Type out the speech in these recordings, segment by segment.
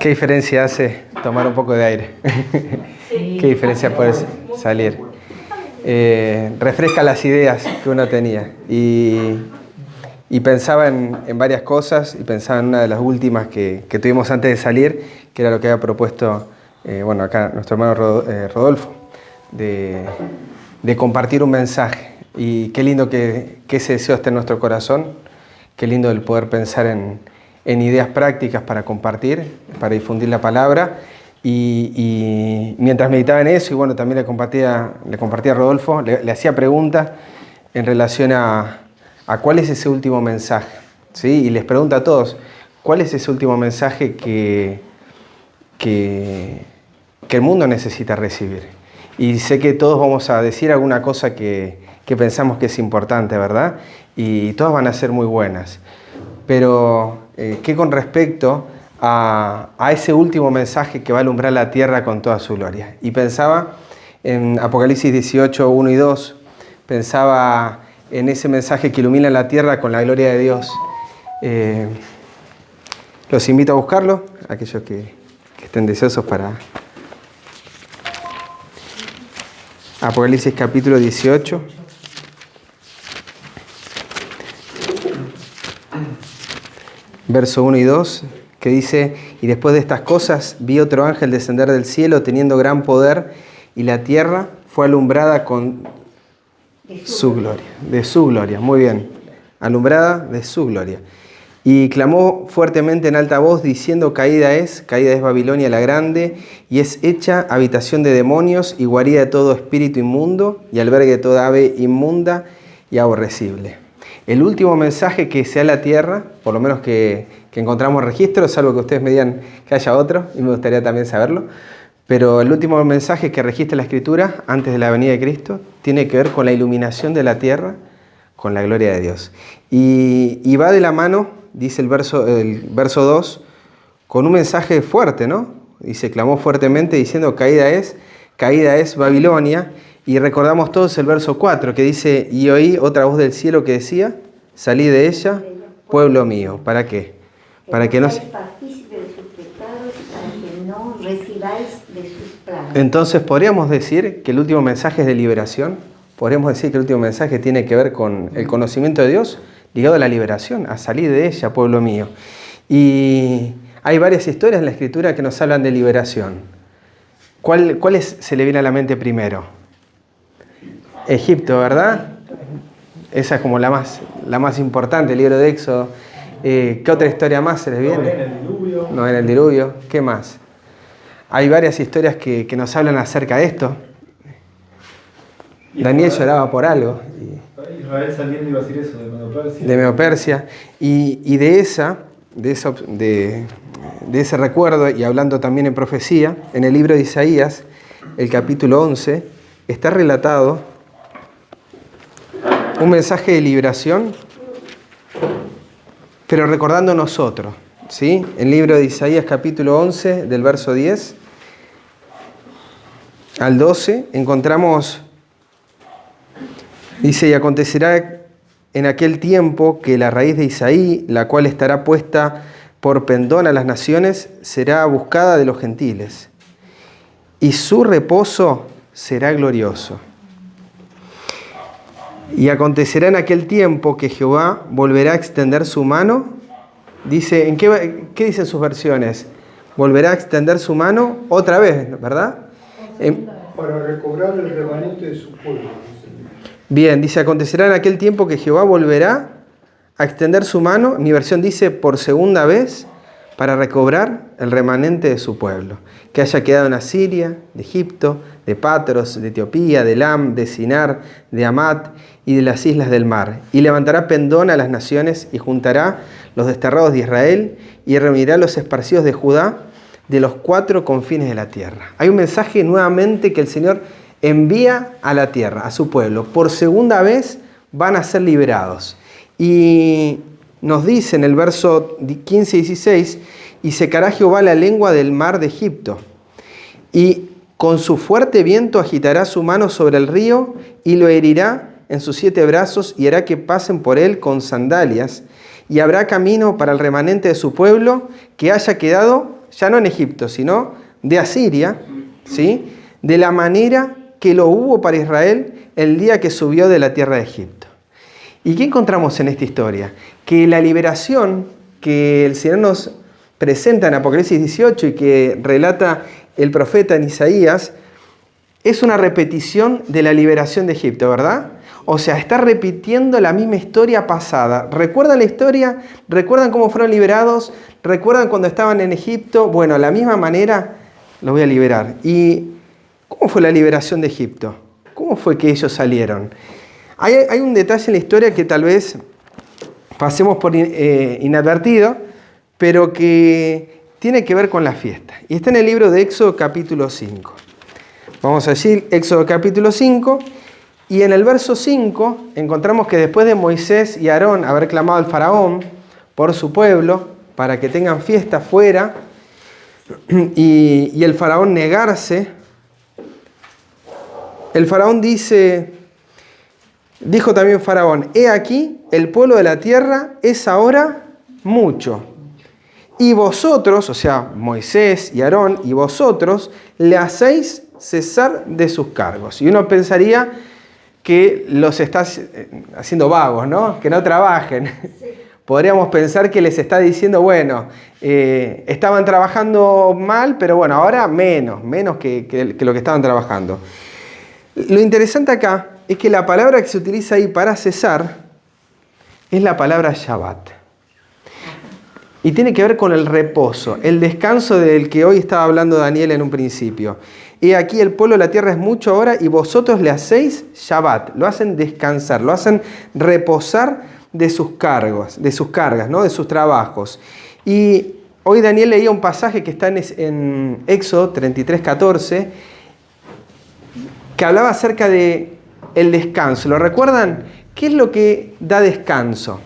¿Qué diferencia hace tomar un poco de aire? Sí. ¿Qué diferencia puede salir? Refresca las ideas que uno tenía. Y pensaba en varias cosas, y pensaba en una de las últimas que tuvimos antes de salir, que era lo que había propuesto acá nuestro hermano Rodolfo, de compartir un mensaje. Y qué lindo que ese deseo esté en nuestro corazón, qué lindo el poder pensar en ideas prácticas para compartir, para difundir la palabra. Y mientras meditaba en eso, y bueno, también le compartía a Rodolfo, le hacía preguntas en relación a cuál es ese último mensaje, ¿sí? Y les pregunto a todos, ¿cuál es ese último mensaje que el mundo necesita recibir? Y sé que todos vamos a decir alguna cosa que pensamos que es importante, ¿verdad? Y todas van a ser muy buenas. Pero, ¿qué con respecto a ese último mensaje que va a alumbrar la tierra con toda su gloria? Y pensaba en Apocalipsis 18, 1 y 2, pensaba en ese mensaje que ilumina la tierra con la gloria de Dios. Los invito a buscarlo, aquellos que estén deseosos para Apocalipsis capítulo 18. Verso 1 y 2, que dice: y después de estas cosas vi otro ángel descender del cielo teniendo gran poder, y la tierra fue alumbrada con su gloria, de su gloria, muy bien, alumbrada de su gloria. Y clamó fuertemente en alta voz, diciendo: caída es Babilonia la grande, y es hecha habitación de demonios, y guarida de todo espíritu inmundo, y albergue de toda ave inmunda y aborrecible. El último mensaje que sea la tierra, por lo menos que encontramos registro, salvo que ustedes me digan que haya otro, y me gustaría también saberlo, pero el último mensaje que registra la Escritura antes de la venida de Cristo tiene que ver con la iluminación de la tierra, con la gloria de Dios. Y va de la mano, dice el verso 2, con un mensaje fuerte, ¿no? Dice: clamó fuertemente diciendo: caída es Babilonia. Y recordamos todos el verso 4 que dice: y oí otra voz del cielo que decía: salí de ella, pueblo mío. ¿Para qué? Para que no seáis partícipes de sus pecados, para que no recibáis de sus plagas. Entonces, ¿podríamos decir que el último mensaje es de liberación? ¿Podríamos decir que el último mensaje tiene que ver con el conocimiento de Dios ligado a la liberación, a salir de ella, pueblo mío? Y hay varias historias en la Escritura que nos hablan de liberación. ¿Cuál se le viene a la mente primero? Egipto, ¿verdad? Esa es como la más importante, el libro de Éxodo. ¿Qué otra historia más se les viene? Noé en el diluvio. Noé en el diluvio. ¿Qué más? Hay varias historias que nos hablan acerca de esto. Daniel lloraba por algo. Israel saliendo iba a decir eso, de Medo-Persia. De Medo-Persia. Y de ese recuerdo, y hablando también en profecía, en el libro de Isaías, el capítulo 11, está relatado un mensaje de liberación, pero recordando nosotros, ¿sí? En el libro de Isaías capítulo 11, del verso 10 al 12, encontramos, dice: y acontecerá en aquel tiempo que la raíz de Isaí, la cual estará puesta por pendón a las naciones, será buscada de los gentiles, y su reposo será glorioso. Y acontecerá en aquel tiempo que Jehová volverá a extender su mano. Dice, ¿qué dicen sus versiones? Volverá a extender su mano otra vez, ¿verdad? Para recobrar el remanente de su pueblo. Bien, dice: acontecerá en aquel tiempo que Jehová volverá a extender su mano. Mi versión dice: por segunda vez, para recobrar el remanente de su pueblo, que haya quedado en Asiria, de Egipto, de Patros, de Etiopía, de Elam, de Sinar, de Amat y de las islas del mar. Y levantará pendón a las naciones, y juntará los desterrados de Israel, y reunirá los esparcidos de Judá de los 4 confines de la tierra. Hay un mensaje nuevamente que el Señor envía a la tierra, a su pueblo. Por segunda vez van a ser liberados. Y nos dice en el verso 15 y 16: y secará Jehová la lengua del mar de Egipto, y con su fuerte viento agitará su mano sobre el río, y lo herirá en sus 7 brazos, y hará que pasen por él con sandalias, y habrá camino para el remanente de su pueblo que haya quedado ya no en Egipto, sino de Asiria, ¿sí? De la manera que lo hubo para Israel el día que subió de la tierra de Egipto. ¿Y qué encontramos en esta historia? Que la liberación que el Señor nos presenta en Apocalipsis 18 y que relata el profeta en Isaías es una repetición de la liberación de Egipto, ¿verdad? O sea, está repitiendo la misma historia pasada. ¿Recuerdan la historia? ¿Recuerdan cómo fueron liberados? ¿Recuerdan cuando estaban en Egipto? Bueno, de la misma manera los voy a liberar. ¿Y cómo fue la liberación de Egipto? ¿Cómo fue que ellos salieron? Hay un detalle en la historia que tal vez pasemos por inadvertido, pero que tiene que ver con la fiesta. Y está en el libro de Éxodo capítulo 5. Vamos allí, Éxodo capítulo 5, y en el verso 5 encontramos que después de Moisés y Aarón haber clamado al faraón por su pueblo, para que tengan fiesta fuera, y el faraón negarse, el faraón dijo también faraón, he aquí, el pueblo de la tierra es ahora mucho. Y vosotros, o sea, Moisés y Aarón, y vosotros le hacéis cesar de sus cargos. Y uno pensaría que los está haciendo vagos, ¿no? Que no trabajen. Sí. Podríamos pensar que les está diciendo, bueno, estaban trabajando mal, pero bueno, ahora menos que lo que estaban trabajando. Lo interesante acá es que la palabra que se utiliza ahí para cesar es la palabra Shabbat. Y tiene que ver con el reposo, el descanso del que hoy estaba hablando Daniel en un principio. Y aquí el pueblo de la tierra es mucho ahora y vosotros le hacéis Shabbat, lo hacen descansar, lo hacen reposar de sus cargas, ¿no? De sus trabajos. Y hoy Daniel leía un pasaje que está en Éxodo 33:14, que hablaba acerca de el descanso. ¿Lo recuerdan? ¿Qué es lo que da descanso?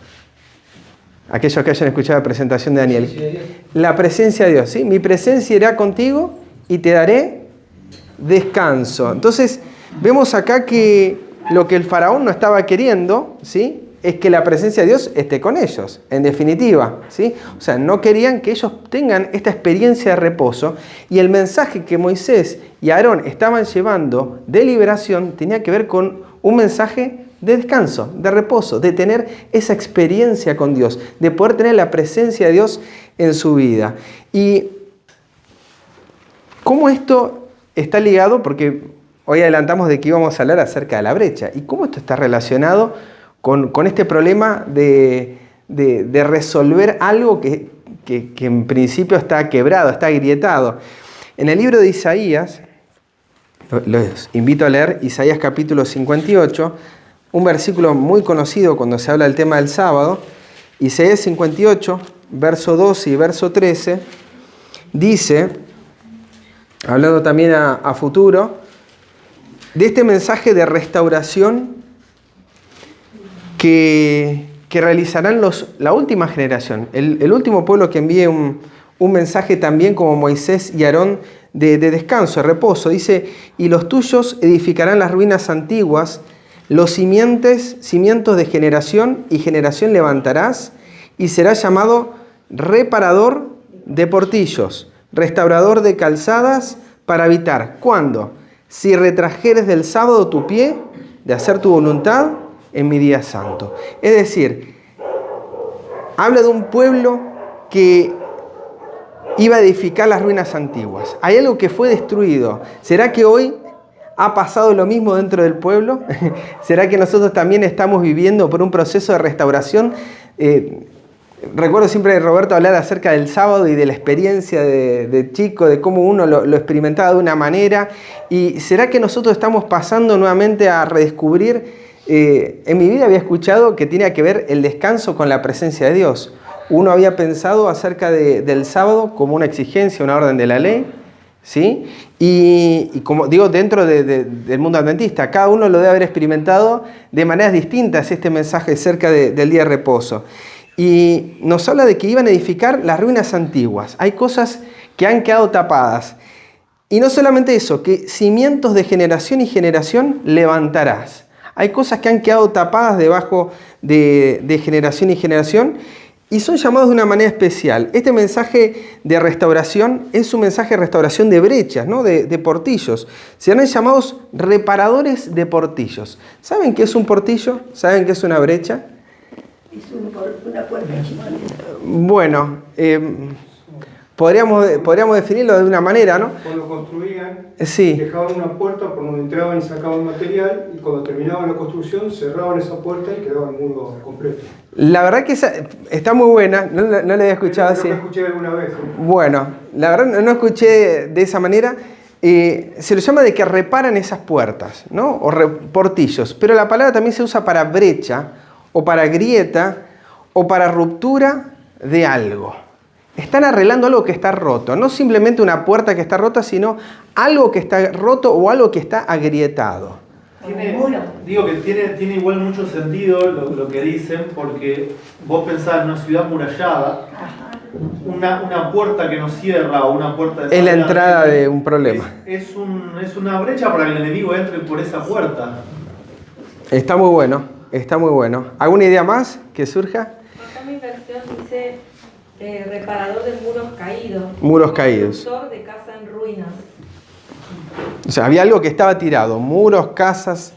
Aquellos que hayan escuchado la presentación de Daniel. La presencia de Dios, ¿sí? Mi presencia irá contigo y te daré descanso. Entonces, vemos acá que lo que el faraón no estaba queriendo, ¿sí? Es que la presencia de Dios esté con ellos, en definitiva, ¿sí? O sea, no querían que ellos tengan esta experiencia de reposo, y el mensaje que Moisés y Aarón estaban llevando de liberación tenía que ver con un mensaje de descanso, de reposo, de tener esa experiencia con Dios, de poder tener la presencia de Dios en su vida. Y cómo esto está ligado, porque hoy adelantamos de que íbamos a hablar acerca de la brecha, y cómo esto está relacionado con este problema de resolver algo que en principio está quebrado, está agrietado. En el libro de Isaías, los invito a leer Isaías capítulo 58, un versículo muy conocido cuando se habla del tema del sábado. Isaías 58, verso 12 y verso 13, dice, hablando también a futuro, de este mensaje de restauración que realizarán la última generación, el último pueblo que envíe un mensaje también como Moisés y Aarón de descanso, de reposo. Dice, y los tuyos edificarán las ruinas antiguas, los cimientos de generación y generación levantarás, y serás llamado reparador de portillos, restaurador de calzadas para habitar. ¿Cuándo? Si retrajeres del sábado tu pie, de hacer tu voluntad en mi día santo. Es decir, habla de un pueblo que iba a edificar las ruinas antiguas. Hay algo que fue destruido. ¿Será que hoy ha pasado lo mismo dentro del pueblo? ¿Será que nosotros también estamos viviendo por un proceso de restauración? Recuerdo siempre de Roberto hablar acerca del sábado y de la experiencia de chico, de cómo uno lo experimentaba de una manera. ¿Y será que nosotros estamos pasando nuevamente a redescubrir? En mi vida había escuchado que tenía que ver el descanso con la presencia de Dios. Uno había pensado acerca del sábado como una exigencia, una orden de la ley, ¿sí? Y como digo, dentro del mundo adventista, cada uno lo debe haber experimentado de maneras distintas este mensaje acerca del día de reposo. Y nos habla de que iban a edificar las ruinas antiguas. Hay cosas que han quedado tapadas. Y no solamente eso, que cimientos de generación y generación levantarás. Hay cosas que han quedado tapadas debajo de generación y generación. y son llamados de una manera especial. Este mensaje de restauración es un mensaje de restauración de brechas, ¿no? de portillos. Serán llamados reparadores de portillos. ¿Saben qué es un portillo? ¿Saben qué es una brecha? Es una puerta chiquita. Bueno, podríamos definirlo de una manera, ¿no? Cuando construían, Sí. dejaban una puerta por donde entraban y sacaban material, y cuando terminaban la construcción cerraban esa puerta y quedaba el muro completo. La verdad que esa está muy buena, no la había escuchado así. Creo que escuché alguna vez. Bueno, la verdad no escuché de esa manera. Se lo llama de que reparan esas puertas, ¿no? O portillos. Pero la palabra también se usa para brecha, o para grieta, o para ruptura de algo. Están arreglando algo que está roto. No simplemente una puerta que está rota, sino algo que está roto o algo que está agrietado. Digo que tiene igual mucho sentido lo que dicen, porque vos pensás en una ciudad murallada, una puerta que no cierra o una puerta de Es la salida, entrada de un problema. Es una brecha para que el enemigo entre por esa puerta. Está muy bueno, está muy bueno. ¿Alguna idea más que surja? Acá mi versión dice reparador de muros caídos. Muros caídos. Constructor de casa en ruinas. O sea, había algo que estaba tirado, muros, casas,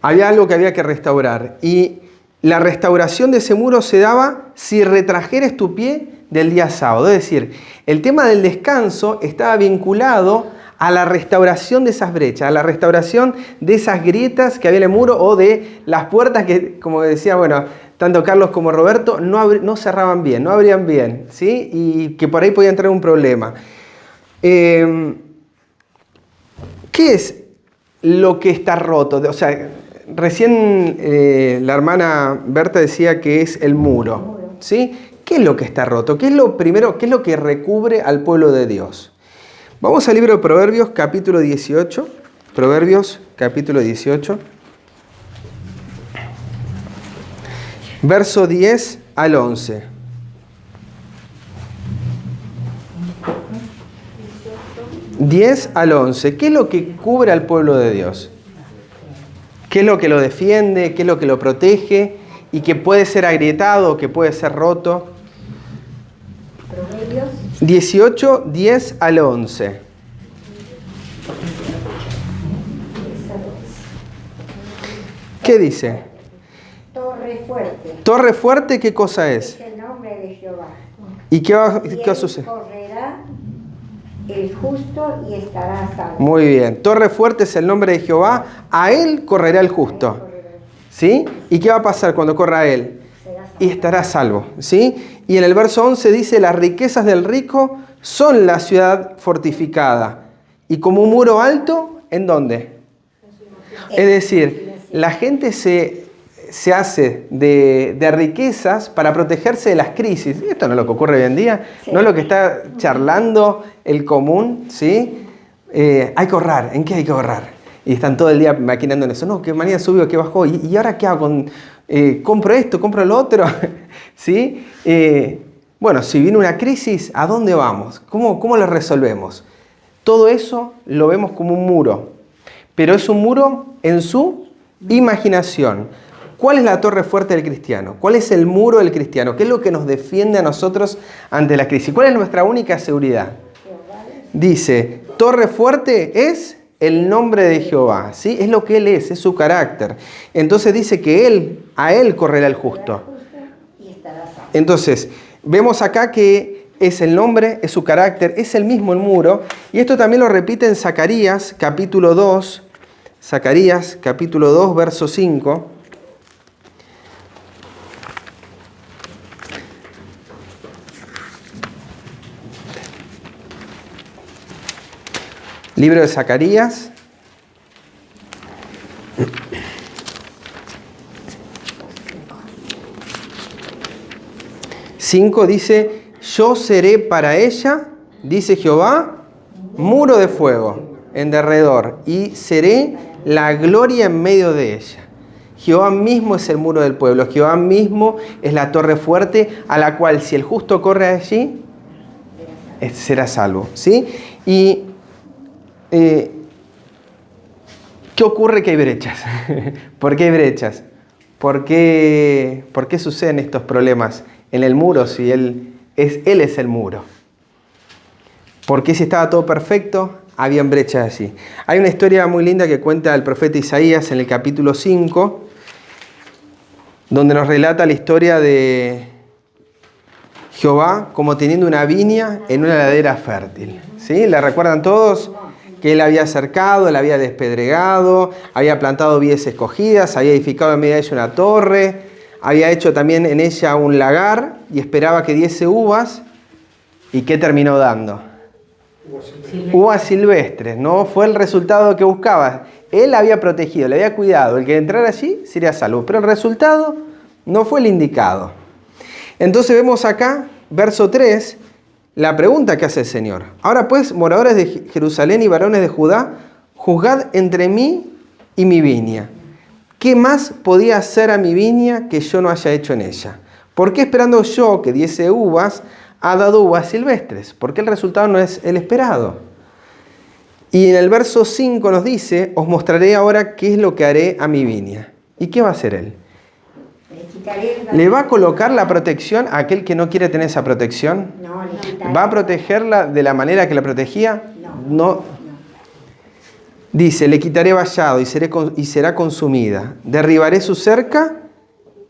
había algo que había que restaurar. Y la restauración de ese muro se daba si retrajeres tu pie del día sábado. Es decir, el tema del descanso estaba vinculado a la restauración de esas brechas, a la restauración de esas grietas que había en el muro o de las puertas que, como decía, bueno, tanto Carlos como Roberto, no cerraban bien, no abrían bien, ¿sí? Y que por ahí podía entrar un problema. ¿Qué es lo que está roto? O sea, recién la hermana Berta decía que es el muro, ¿sí? ¿Qué es lo que está roto? ¿Qué es lo primero? ¿Qué es lo que recubre al pueblo de Dios? Vamos al libro de Proverbios, capítulo 18. Proverbios, capítulo 18. Verso 10 al 11. 10 al 11. ¿Qué es lo que cubre al pueblo de Dios? ¿Qué es lo que lo defiende? ¿Qué es lo que lo protege? Y que puede ser agrietado, que puede ser roto. Proverbios 18, 10 al 11. ¿Qué dice? torre fuerte. Torre fuerte, ¿qué cosa es? Es el nombre de Jehová. ¿Y qué va Y a él suceder? correrá el justo y estará salvo. Muy bien. Torre fuerte es el nombre de Jehová. A él correrá el justo. ¿Sí? ¿Y qué va a pasar cuando corra a él? Y estará salvo. ¿Sí? Y en el verso 11 dice, las riquezas del rico son la ciudad fortificada. Y como un muro alto, ¿en dónde? Es decir, la gente se hace de riquezas para protegerse de las crisis. Esto no es lo que ocurre hoy en día, no es lo que está charlando el común, ¿sí? Hay que ahorrar, ¿en qué hay que ahorrar? Y están todo el día maquinando en eso. No, que mañana subió, que bajó, ¿y ahora qué hago? ¿Compro esto, compro lo otro? ¿Sí? Bueno, si viene una crisis, ¿a dónde vamos? ¿Cómo lo resolvemos? Todo eso lo vemos como un muro, pero es un muro en su imaginación. ¿Cuál es la torre fuerte del cristiano? ¿Cuál es el muro del cristiano? ¿Qué es lo que nos defiende a nosotros ante la crisis? ¿Cuál es nuestra única seguridad? Dice, torre fuerte es el nombre de Jehová, ¿sí? Es lo que Él es su carácter. Entonces dice que a Él correrá el justo. Entonces, vemos acá que es el nombre, es su carácter, es el mismo el muro. Y esto también lo repite en Zacarías, capítulo 2. Zacarías, capítulo 2, verso 5. Libro de Zacarías. Cinco dice, yo seré para ella, dice Jehová, muro de fuego en derredor, y seré la gloria en medio de ella. Jehová mismo es el muro del pueblo, Jehová mismo es la torre fuerte a la cual si el justo corre allí, será salvo. ¿Sí? Y ¿qué ocurre? Que hay brechas. ¿Por qué hay brechas? ¿Por qué suceden estos problemas en el muro si Él es el muro? ¿Por qué si estaba todo perfecto, habían brechas allí? Hay una historia muy linda que cuenta el profeta Isaías en el capítulo 5, donde nos relata la historia de Jehová como teniendo una viña en una ladera fértil. ¿Sí? ¿La recuerdan todos? Que Él había cercado, Él había despedregado, había plantado vides escogidas, había edificado en medio de ella una torre, había hecho también en ella un lagar y esperaba que diese uvas. ¿Y qué terminó dando? Uvas silvestres. No fue el resultado que buscaba. Él había protegido, le había cuidado. El que entrara allí sería salvo. Pero el resultado no fue el indicado. Entonces vemos acá, verso 3, la pregunta que hace el Señor. Ahora pues, moradores de Jerusalén y varones de Judá, juzgad entre mí y mi viña. ¿Qué más podía hacer a mi viña que yo no haya hecho en ella? ¿Por qué esperando yo que diese uvas, ha dado uvas silvestres? Porque el resultado no es el esperado. Y en el verso 5 nos dice, os mostraré ahora qué es lo que haré a mi viña. ¿Y qué va a hacer Él? ¿Le va a colocar la protección a aquel que no quiere tener esa protección? No, le quitaré. ¿Va a protegerla de la manera que la protegía? No. Dice, le quitaré vallado y será consumida. Derribaré su cerca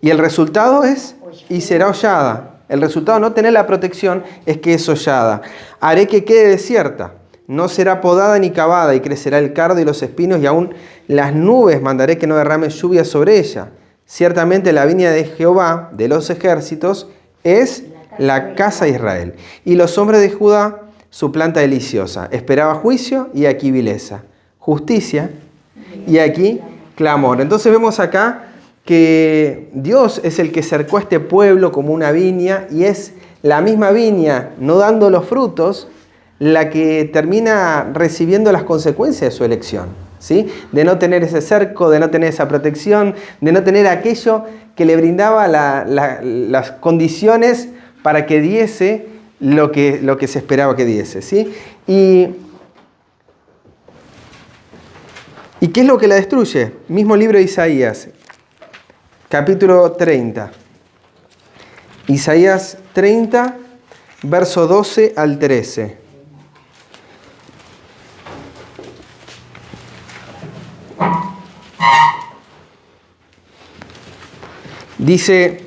y el resultado es, y será hollada. El resultado de no tener la protección es que es hollada. Haré que quede desierta. No será podada ni cavada y crecerá el cardo y los espinos y aún las nubes mandaré que no derramen lluvia sobre ella. Ciertamente la viña de Jehová, de los ejércitos, es la casa de Israel. Y los hombres de Judá, su planta deliciosa. Esperaba juicio y aquí vileza. Justicia y aquí clamor. Entonces vemos acá que Dios es el que cercó a este pueblo como una viña y es la misma viña, no dando los frutos, la que termina recibiendo las consecuencias de su elección. ¿Sí? De no tener ese cerco, de no tener esa protección, de no tener aquello que le brindaba las condiciones para que diese lo que se esperaba que diese. ¿Sí? ¿Y qué es lo que la destruye? Mismo libro de Isaías, capítulo 30. Isaías 30, verso 12 al 13. Dice,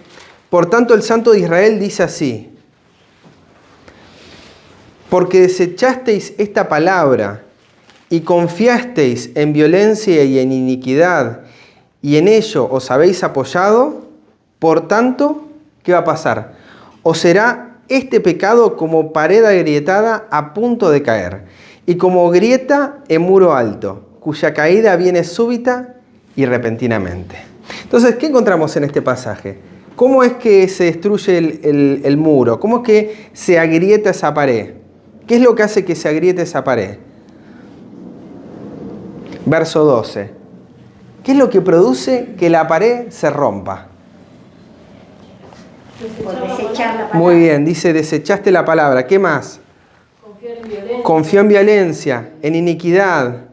por tanto el Santo de Israel dice así, porque desechasteis esta palabra y confiasteis en violencia y en iniquidad y en ello os habéis apoyado, por tanto, ¿qué va a pasar? Os será este pecado como pared agrietada a punto de caer y como grieta en muro alto, cuya caída viene súbita y repentinamente. Entonces, ¿qué encontramos en este pasaje? ¿Cómo es que se destruye el muro? ¿Cómo es que se agrieta esa pared? ¿Qué es lo que hace que se agriete esa pared? Verso 12. ¿Qué es lo que produce que la pared se rompa? Por desechar la palabra. Muy bien, dice, desechaste la palabra. ¿Qué más? Confió en violencia, en iniquidad.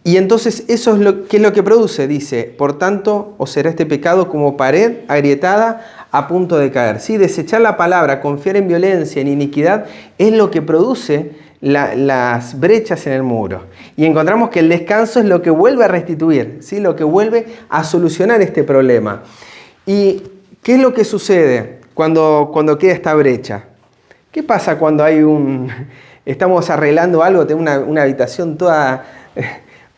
Y entonces eso es ¿qué es lo que produce? Dice, por tanto, os será este pecado como pared agrietada a punto de caer. ¿Sí? Desechar la palabra, confiar en violencia, en iniquidad, es lo que produce las brechas en el muro. Y encontramos que el descanso es lo que vuelve a restituir, ¿sí? Lo que vuelve a solucionar este problema. ¿Y qué es lo que sucede cuando queda esta brecha? ¿Qué pasa cuando hay estamos arreglando algo, tengo una habitación toda...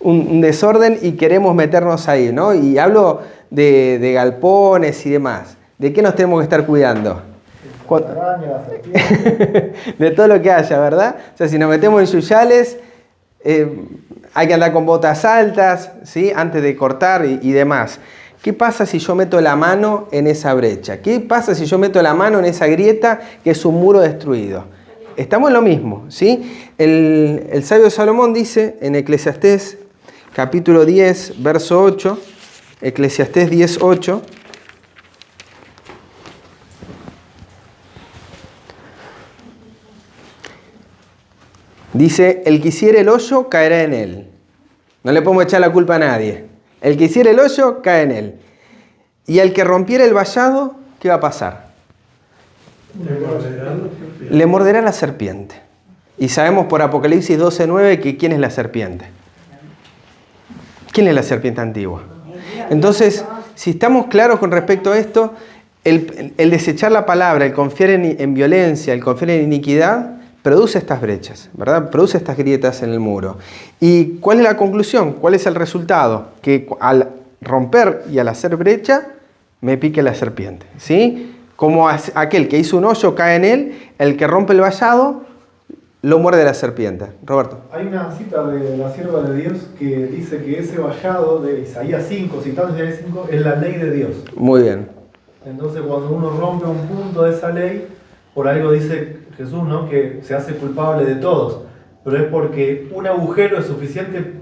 un desorden y queremos meternos ahí, ¿no? Y hablo de galpones y demás. ¿De qué nos tenemos que estar cuidando? De todo lo que haya, ¿verdad? O sea, si nos metemos en yuyales, hay que andar con botas altas, ¿sí? Antes de cortar y demás. ¿Qué pasa si yo meto la mano en esa brecha? ¿Qué pasa si yo meto la mano en esa grieta que es un muro destruido? Estamos en lo mismo, ¿sí? El sabio Salomón dice en Eclesiastés capítulo 10, verso 8, Eclesiastés 10, 8, dice, el que hiciere el hoyo caerá en él. No le podemos echar la culpa a nadie. El que hiciere el hoyo cae en él. Y el que rompiere el vallado, ¿qué va a pasar? Le morderá la serpiente. Y sabemos por Apocalipsis 12:9 que ¿quién es la serpiente? ¿Quién es la serpiente antigua? Entonces, si estamos claros con respecto a esto, el desechar la palabra, el confiar en violencia, el confiar en iniquidad, produce estas brechas, ¿verdad? Produce estas grietas en el muro. ¿Y cuál es la conclusión? ¿Cuál es el resultado? Que al romper y al hacer brecha, me pique la serpiente, ¿sí? Como aquel que hizo un hoyo cae en él, el que rompe el vallado lo muerde la serpiente. Roberto. Hay una cita de la sierva de Dios que dice que ese vallado de Isaías 5, citando Isaías 5, es la ley de Dios. Muy bien. Entonces cuando uno rompe un punto de esa ley, por algo dice Jesús, ¿no?, que se hace culpable de todos, pero es porque un agujero es suficiente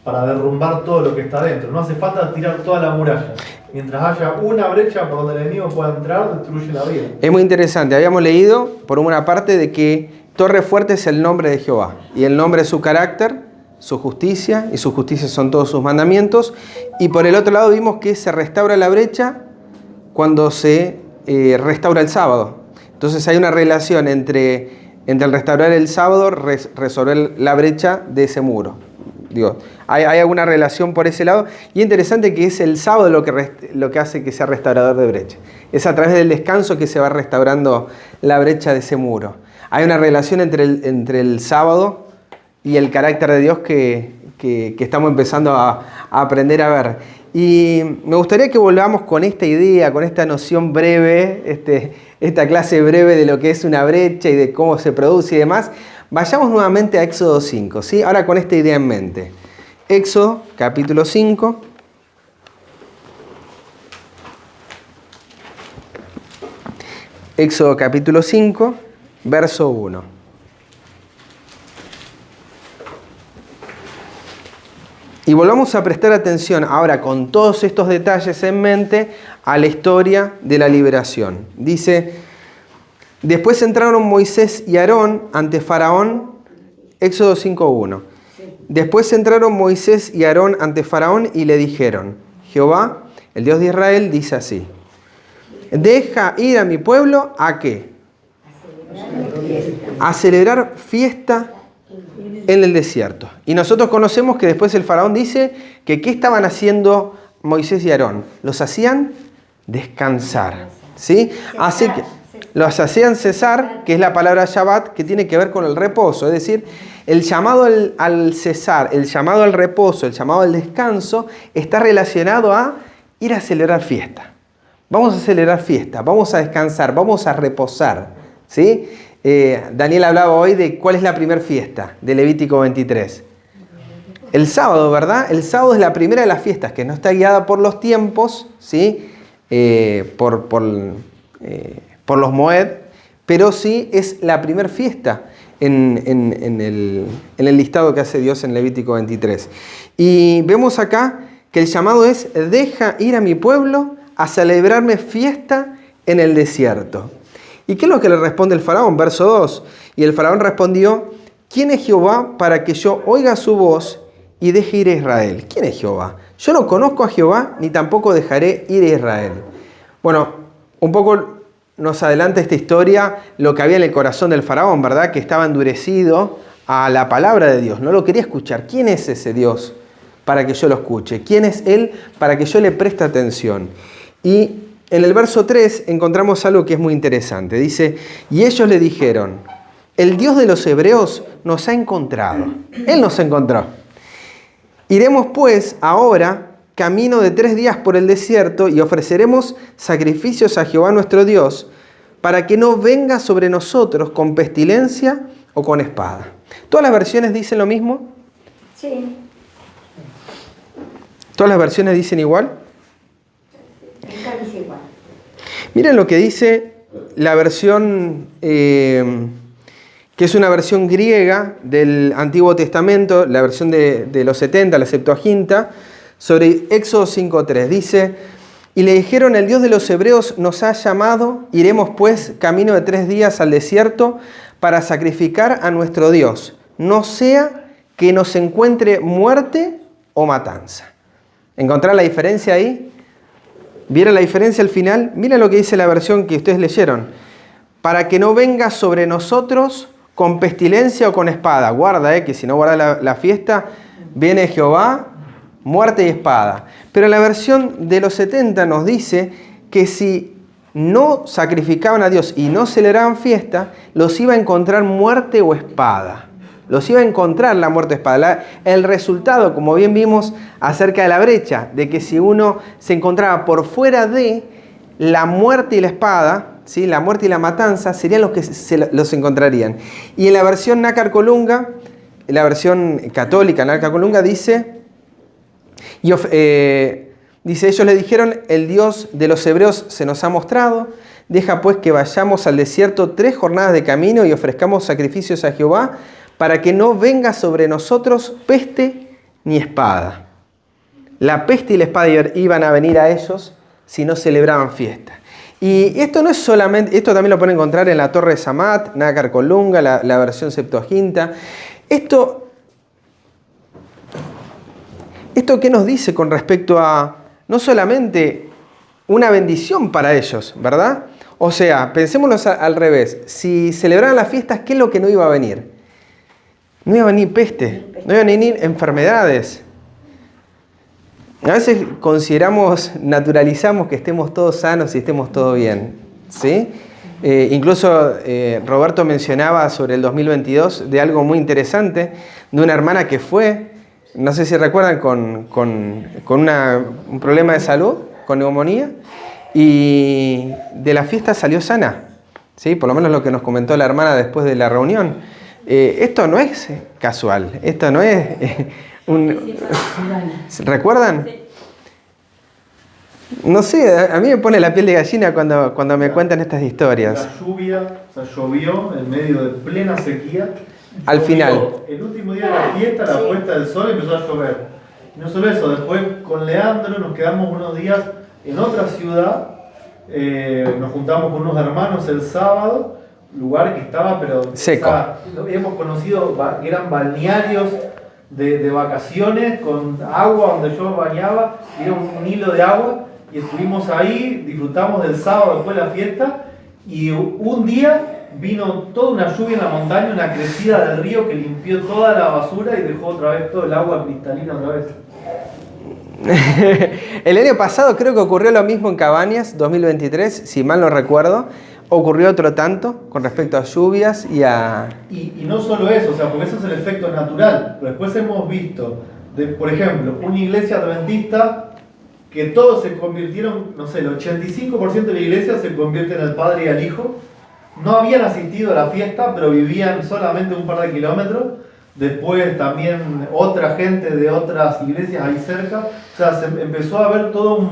para derrumbar todo lo que está dentro. No hace falta tirar toda la muralla. Mientras haya una brecha por donde el enemigo pueda entrar, destruye la vida. Es muy interesante. Habíamos leído, por una parte, de que torre fuerte es el nombre de Jehová. Y el nombre es su carácter, su justicia, y su justicia son todos sus mandamientos. Y por el otro lado vimos que se restaura la brecha cuando se restaura el sábado. Entonces hay una relación entre el restaurar el sábado, resolver la brecha de ese muro. Digo, hay alguna relación por ese lado. Y es interesante que es el sábado lo que hace que sea restaurador de brecha. Es a través del descanso que se va restaurando la brecha de ese muro. Hay una relación entre el sábado y el carácter de Dios que estamos empezando a aprender a ver. Y me gustaría que volvamos con esta idea, con esta noción breve, esta clase breve de lo que es una brecha y de cómo se produce y demás. Vayamos nuevamente a Éxodo 5, ¿sí? Ahora con esta idea en mente. Éxodo, capítulo 5. Éxodo, capítulo 5, verso 1. Y volvamos a prestar atención ahora con todos estos detalles en mente a la historia de la liberación. Dice: después entraron Moisés y Aarón ante Faraón, Éxodo 5:1. Después entraron Moisés y Aarón ante Faraón y le dijeron: Jehová, el Dios de Israel, dice así: deja ir a mi pueblo, ¿a qué? A celebrar fiesta en el desierto. Y nosotros conocemos que después el Faraón dice que ¿qué estaban haciendo Moisés y Aarón? Los hacían descansar, ¿sí? Así que los hacían cesar, que es la palabra Shabbat, que tiene que ver con el reposo. Es decir, el llamado al cesar, el llamado al reposo, el llamado al descanso, está relacionado a ir a celebrar fiesta. Vamos a celebrar fiesta, vamos a descansar, vamos a reposar, ¿sí? Daniel hablaba hoy de cuál es la primera fiesta de Levítico 23. El sábado, ¿verdad? El sábado es la primera de las fiestas, que no está guiada por los tiempos, ¿sí? Por los Moed, pero sí es la primera fiesta en el listado que hace Dios en Levítico 23. Y vemos acá que el llamado es: deja ir a mi pueblo a celebrarme fiesta en el desierto. ¿Y qué es lo que le responde el faraón? Verso 2. Y el faraón respondió: ¿quién es Jehová para que yo oiga su voz y deje ir a Israel? ¿Quién es Jehová? Yo no conozco a Jehová, ni tampoco dejaré ir a Israel. Bueno, un poco nos adelanta esta historia lo que había en el corazón del faraón, ¿verdad? Que estaba endurecido a la palabra de Dios. No lo quería escuchar. ¿Quién es ese Dios para que yo lo escuche? ¿Quién es Él para que yo le preste atención? Y en el verso 3 encontramos algo que es muy interesante. Dice: y ellos le dijeron: el Dios de los hebreos nos ha encontrado. Él nos encontró. Iremos pues ahora camino de 3 días por el desierto y ofreceremos sacrificios a Jehová nuestro Dios para que no venga sobre nosotros con pestilencia o con espada. ¿Todas las versiones dicen lo mismo? Sí. ¿Todas las versiones dicen igual? Esta dice igual. Miren lo que dice la versión, que es una versión griega del Antiguo Testamento, la versión de los 70, la Septuaginta, sobre Éxodo 5:3. Dice: y le dijeron: el Dios de los hebreos nos ha llamado, iremos pues camino de 3 días al desierto para sacrificar a nuestro Dios, no sea que nos encuentre muerte o matanza. ¿Encontraron la diferencia ahí? ¿Vieron la diferencia al final? Miren lo que dice la versión que ustedes leyeron. para que no venga sobre nosotros con pestilencia o con espada. Guarda, que si no guardas la fiesta, viene Jehová, muerte y espada. Pero la versión de los 70 nos dice que si no sacrificaban a Dios y no celebraban fiesta, los iba a encontrar muerte o espada. Los iba a encontrar la muerte o espada. El resultado, como bien vimos acerca de la brecha, de que si uno se encontraba por fuera de la muerte y la espada, ¿sí? La muerte y la matanza serían los que los encontrarían. Y en la versión Nácar Colunga, la versión católica Nácar Colunga dice, ellos le dijeron, el Dios de los hebreos se nos ha mostrado, deja pues que vayamos al desierto 3 jornadas de camino y ofrezcamos sacrificios a Jehová para que no venga sobre nosotros peste ni espada. La peste y la espada iban a venir a ellos si no celebraban fiesta. Y esto no es solamente, esto también lo pueden encontrar en la Torre de Samat, Nácar Colunga, la versión Septuaginta. ¿Esto qué nos dice con respecto a no solamente una bendición para ellos, ¿verdad? O sea, pensémoslo al revés. Si celebraban las fiestas, ¿qué es lo que no iba a venir? No iba a venir peste, no iban a venir enfermedades. A veces naturalizamos que estemos todos sanos y estemos todos bien, ¿sí? Incluso Roberto mencionaba sobre el 2022 de algo muy interesante, de una hermana que fue, no sé si recuerdan, con un problema de salud, con neumonía, y de la fiesta salió sana, ¿sí? Por lo menos lo que nos comentó la hermana después de la reunión. Esto no es casual, esto no es ¿recuerdan? No sé, a mí me pone la piel de gallina cuando me cuentan estas historias. La lluvia, o sea, llovió en medio de plena sequía. Al final. El último día de la fiesta, la puesta del sol, empezó a llover. Y no solo eso, después con Leandro nos quedamos unos días en otra ciudad. Nos juntamos con unos hermanos el sábado, lugar que estaba pero seco. O sea, hemos conocido, eran balnearios de vacaciones con agua donde yo bañaba, era un hilo de agua y estuvimos ahí, disfrutamos del sábado después de la fiesta y un día vino toda una lluvia en la montaña, una crecida del río que limpió toda la basura y dejó otra vez todo el agua cristalina otra vez. El año pasado creo que ocurrió lo mismo en Cabañas, 2023, si mal no recuerdo. Ocurrió otro tanto con respecto a lluvias y a... Y no solo eso, o sea, porque eso es el efecto natural. Pero después hemos visto, por ejemplo, una iglesia adventista que todos se convirtieron, no sé, el 85% de la iglesia se convierte en el Padre y el Hijo. No habían asistido a la fiesta, pero vivían solamente un par de kilómetros. Después también otra gente de otras iglesias ahí cerca. O sea, se empezó a ver todo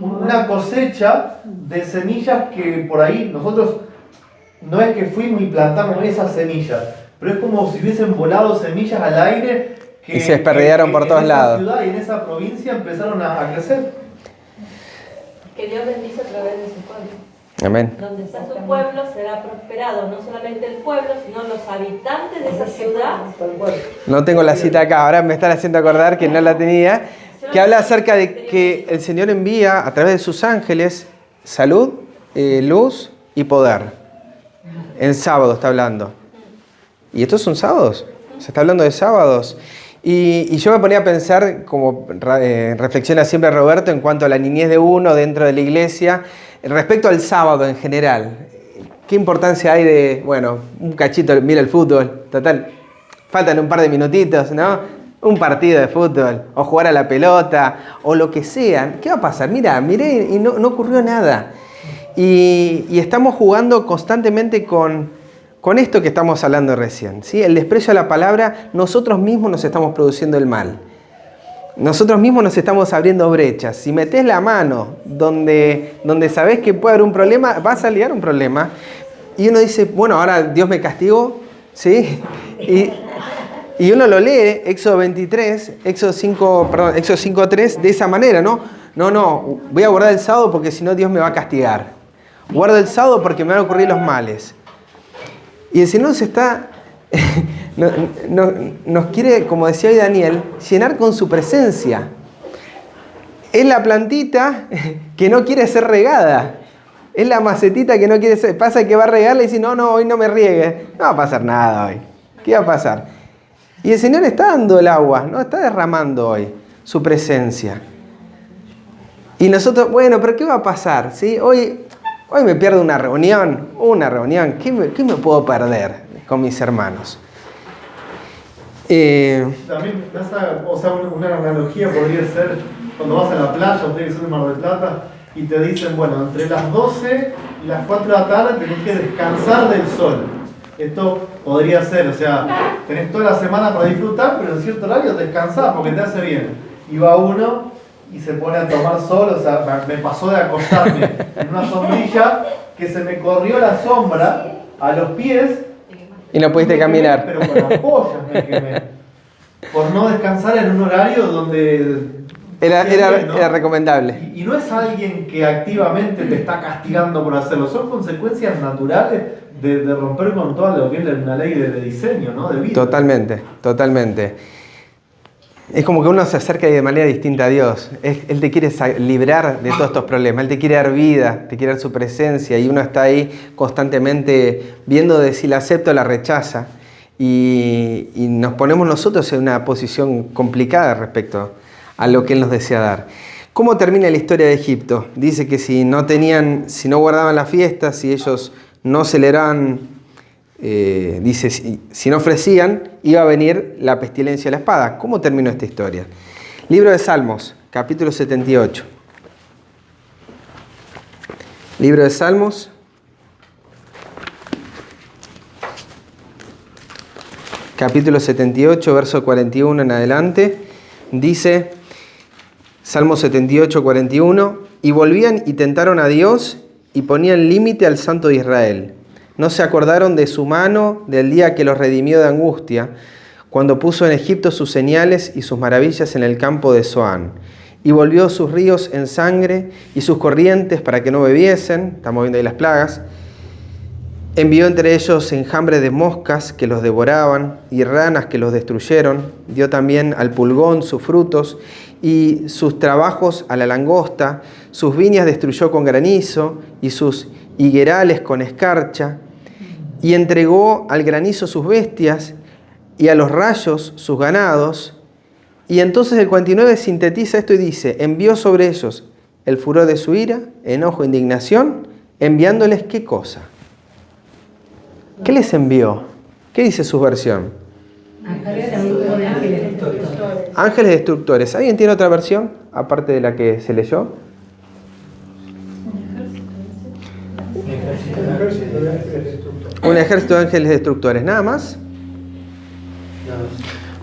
una cosecha de semillas que por ahí nosotros no es que fuimos y plantamos esas semillas, pero es como si hubiesen volado semillas al aire y se desperdigaron por todos lados. En esa ciudad y en esa provincia empezaron a crecer. Que Dios bendice a través de su pueblo. Amén. Donde está su pueblo será prosperado, no solamente el pueblo, sino los habitantes de esa ciudad. No tengo la cita acá, ahora me están haciendo acordar que no la tenía, que habla acerca de que el Señor envía a través de sus ángeles salud, luz y poder. En sábado está hablando. Y estos son sábados, se está hablando de sábados. Y yo me ponía a pensar, como reflexiona siempre Roberto, en cuanto a la niñez de uno dentro de la iglesia, respecto al sábado en general. ¿Qué importancia hay de, bueno, un cachito, mira el fútbol, total, faltan un par de minutitos, ¿no? Un partido de fútbol, o jugar a la pelota, o lo que sea. ¿Qué va a pasar? Miré y no ocurrió nada. Y estamos jugando constantemente con esto que estamos hablando recién, ¿sí? El desprecio a la palabra, nosotros mismos nos estamos produciendo el mal. Nosotros mismos nos estamos abriendo brechas. Si metés la mano donde sabés que puede haber un problema, vas a liar un problema. Y uno dice, bueno, ahora Dios me castigó, ¿sí? Y uno lo lee, Éxodo 23, Éxodo 5:3, de esa manera, ¿no? No, voy a guardar el sábado porque si no Dios me va a castigar. Guardo el sábado porque me van a ocurrir los males. Y el Señor nos quiere, como decía hoy Daniel, llenar con su presencia. Es la plantita que no quiere ser regada. Es la macetita que no quiere ser. Pasa que va a regarle y dice, no, hoy no me riegue. No va a pasar nada hoy. ¿Qué va a pasar? Y el Señor está dando el agua, no está derramando hoy su presencia. Y nosotros, bueno, pero ¿qué va a pasar? ¿Sí? Hoy me pierdo una reunión. ¿Qué me puedo perder con mis hermanos? También, una analogía podría ser cuando vas a la playa, ustedes que son de Mar del Plata, y te dicen, bueno, entre las 12 y las 4 de la tarde tenés que descansar del sol. Esto podría ser, o sea, tenés toda la semana para disfrutar, pero en cierto horario descansás porque te hace bien. Y va uno y se pone a tomar sol, o sea, me pasó de acostarme en una sombrilla que se me corrió la sombra a los pies. Y no pudiste caminar. Pero con las pollas me quemé. Por no descansar en un horario donde... Era recomendable. Y no es alguien que activamente te está castigando por hacerlo, son consecuencias naturales de romper con toda lo que es una ley de diseño, ¿no? De vida. Totalmente. Es como que uno se acerca de manera distinta a Dios. Él te quiere librar de todos estos problemas, Él te quiere dar vida, te quiere dar su presencia y uno está ahí constantemente viendo de si la acepta o la rechaza y nos ponemos nosotros en una posición complicada respecto a lo que Él nos desea dar. ¿Cómo termina la historia de Egipto? Dice que si no guardaban las fiestas, si ellos no celebraban, dice, si no ofrecían, iba a venir la pestilencia de la espada. ¿Cómo terminó esta historia? Libro de Salmos, capítulo 78. Libro de Salmos, capítulo 78, verso 41 en adelante, dice, Salmo 78, 41, y volvían y tentaron a Dios y ponían límite al Santo de Israel. No se acordaron de su mano del día que los redimió de angustia, cuando puso en Egipto sus señales y sus maravillas en el campo de Zoán. Y volvió sus ríos en sangre y sus corrientes para que no bebiesen. Estamos viendo ahí las plagas. Envió entre ellos enjambres de moscas que los devoraban y ranas que los destruyeron. Dio también al pulgón sus frutos y sus trabajos a la langosta. Sus viñas destruyó con granizo y sus higuerales con escarcha. Y entregó al granizo sus bestias y a los rayos sus ganados. Y entonces el 49 sintetiza esto y dice, envió sobre ellos el furor de su ira, enojo, indignación, enviándoles ¿qué cosa? ¿Qué les envió? ¿Qué dice su versión? Ángeles destructores. ¿Alguien tiene otra versión, aparte de la que se leyó? Un ejército de ángeles destructores. ¿Nada más?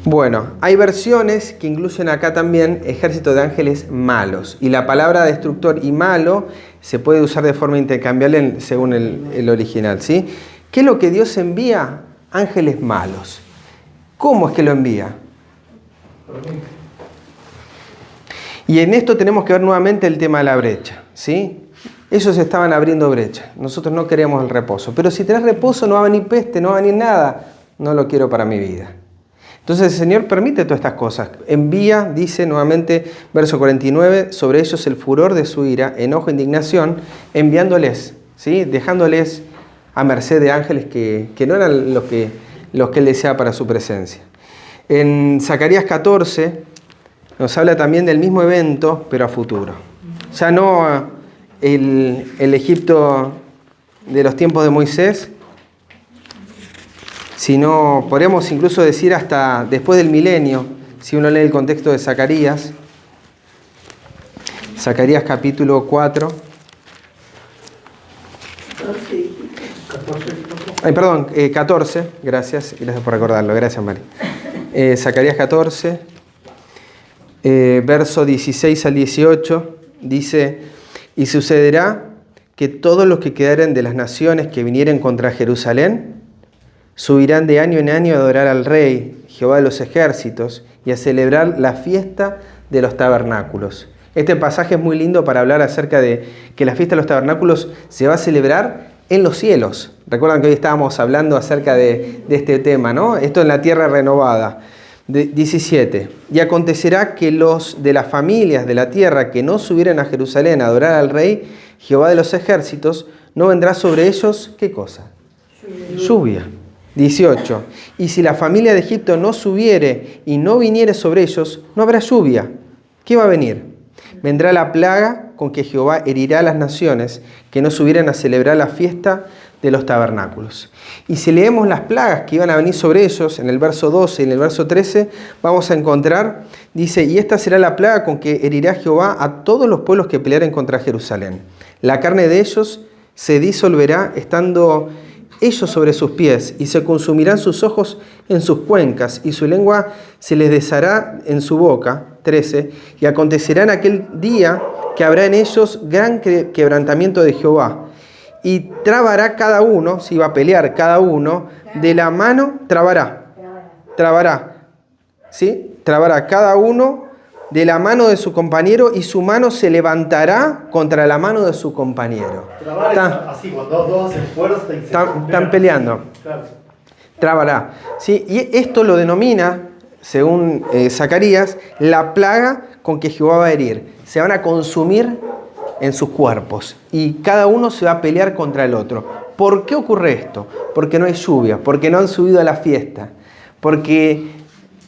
Bueno, hay versiones que incluyen acá también ejército de ángeles malos. Y la palabra destructor y malo se puede usar de forma intercambiable según el original, ¿sí? ¿Qué es lo que Dios envía? Ángeles malos. ¿Cómo es que lo envía? Y en esto tenemos que ver nuevamente el tema de la brecha, ¿sí? Ellos estaban abriendo brecha. Nosotros no queríamos el reposo. Pero si tenés reposo no va a venir peste, no va a venir nada. No lo quiero para mi vida. Entonces el Señor permite todas estas cosas. Envía, dice nuevamente, verso 49, sobre ellos el furor de su ira, enojo, indignación, enviándoles, ¿sí? Dejándoles a merced de ángeles que no eran los que Él desea para su presencia. En Zacarías 14 nos habla también del mismo evento, pero a futuro. Ya no el Egipto de los tiempos de Moisés, sino podríamos incluso decir hasta después del milenio, si uno lee el contexto de Zacarías. Zacarías capítulo 4. 14, gracias por recordarlo, gracias Mari. Zacarías 14, verso 16 al 18, dice, y sucederá que todos los que quedaren de las naciones que vinieren contra Jerusalén, subirán de año en año a adorar al Rey, Jehová de los ejércitos, y a celebrar la fiesta de los tabernáculos. Este pasaje es muy lindo para hablar acerca de que la fiesta de los tabernáculos se va a celebrar en los cielos. Recuerdan que hoy estábamos hablando acerca de este tema, ¿no? Esto en la tierra renovada. 17. Y acontecerá que los de las familias de la tierra que no subieran a Jerusalén a adorar al Rey, Jehová de los ejércitos, no vendrá sobre ellos, ¿qué cosa? Lluvia. 18. Y si la familia de Egipto no subiere y no viniere sobre ellos, no habrá lluvia. ¿Qué va a venir? Vendrá la plaga con que Jehová herirá a las naciones que no subieran a celebrar la fiesta de los tabernáculos. Y si leemos las plagas que iban a venir sobre ellos, en el verso 12 y en el verso 13, vamos a encontrar, dice, y esta será la plaga con que herirá Jehová a todos los pueblos que pelearen contra Jerusalén. La carne de ellos se disolverá estando ellos sobre sus pies, y se consumirán sus ojos en sus cuencas, y su lengua se les deshará en su boca. 13. Y acontecerá en aquel día que habrá en ellos gran quebrantamiento de Jehová. Y trabará cada uno, si va a pelear cada uno, de la mano, trabará, ¿sí? Trabará cada uno de la mano de su compañero, y su mano se levantará contra la mano de su compañero. Así, cuando dos hacen fuerza y se están peleando. Claro. Trabará. ¿Sí? Y esto lo denomina, según Zacarías, la plaga con que Jehová va a herir. Se van a consumir en sus cuerpos y cada uno se va a pelear contra el otro. ¿Por qué ocurre esto? Porque no hay lluvia, porque no han subido a la fiesta, porque